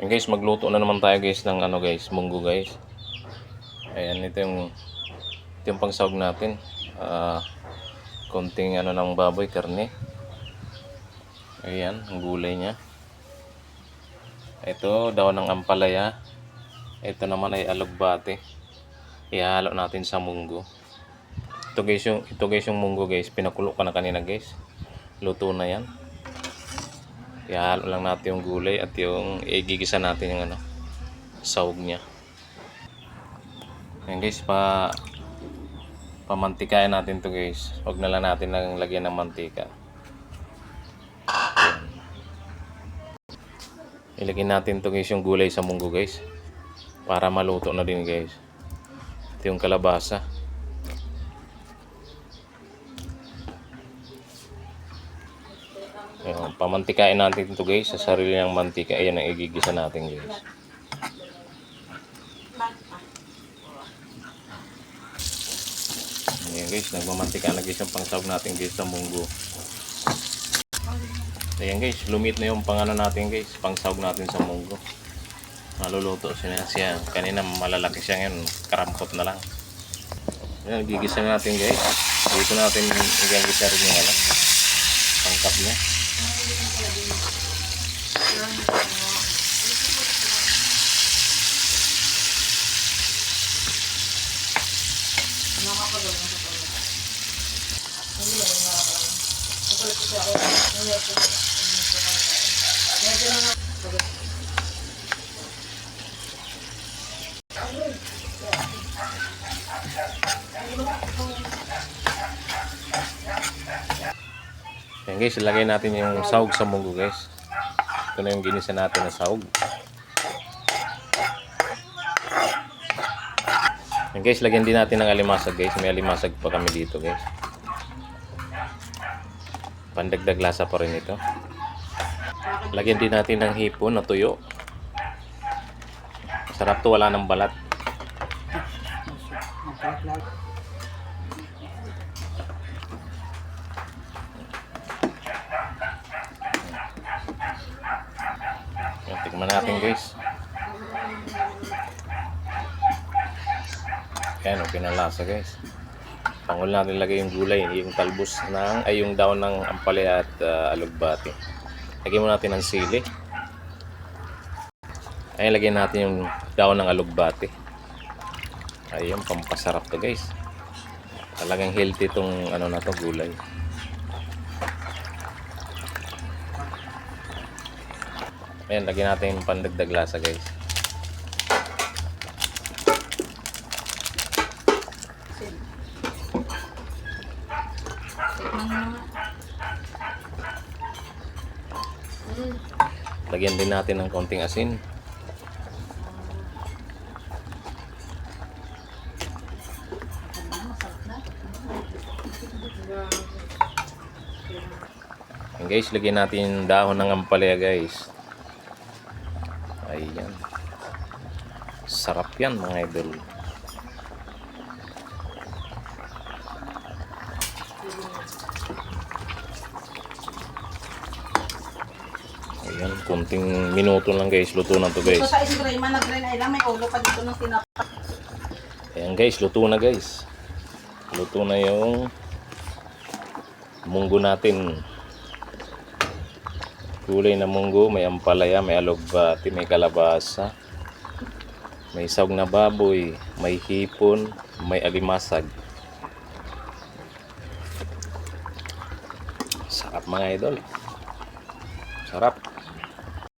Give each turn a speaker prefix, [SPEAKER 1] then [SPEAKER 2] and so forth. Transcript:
[SPEAKER 1] Ayan guys, magluto na naman tayo guys ng ano guys, munggo guys. Ayan, ito yung pangsahog natin. Konting ano ng baboy, karne. Ayan, ang gulay niya. Ito, daw ng ampalaya. Ito naman ay alugbate. Ihalo natin sa munggo. Ito guys yung munggo guys. Pinakulo ka na kanina guys. Luto na yan. Ihalo lang natin yung gulay at yung igigisa natin yung ano, sahog niya. Ayan guys, pamantikain natin to guys. Huwag na lang natin lagyan ng mantika. Ayan. Ilagay natin to guys yung gulay sa munggo guys. Para maluto na din guys. Ito yung kalabasa. Ayan, pamantikain natin ito guys sa sarili ng mantika. Ayan ang igigisa natin guys. Ayan guys, nagmamantika na guys yung pangsahog natin guys sa munggo. Ayan guys, lumit na yung pangano natin guys, pangsahog natin sa munggo. Maluluto siya. Kanina malalaki siya ngayon, karampot na lang. Ayan, gigisa natin guys. Dito natin igagisa rin yung ano, pangkap niya. Ayan guys, ilagay natin yung sahog sa munggo guys. Ito na yung ginisa natin na sahog. Ayan guys, lagyan din natin ng alimasag guys. May alimasag pa kami dito guys. Pandagdag lasa pa rin ito. Lagyan din natin ng hipon na tuyo. Sarap to, wala ng balat. Tikman natin guys. Ayan, okay na lasa guys. Pangul natin lagay yung gulay, yung talbos ay yung daon ng ampalaya at alugbate. Lagyan mo natin ng sili. Ayan, lagyan natin yung daon ng alugbate. Ayun, pampasarap to guys. Talagang healthy tong ano na to, gulay. Ayan, lagyan natin yung pandagdag lasa guys. Lagyan din natin ng konting asin. Ayan guys, lagyan natin yung dahon ng ampalaya guys. Ayan. Sarap yan mga idol. Ayan, kunting minuto lang guys, luto na to guys. Ayan guys, luto na guys. Luto na yung munggo natin. Gulay na munggo, may ampalaya, may alugbate, may kalabasa, may sahog na baboy, may hipon, may alimasag. Sarap mga idol. Sarap.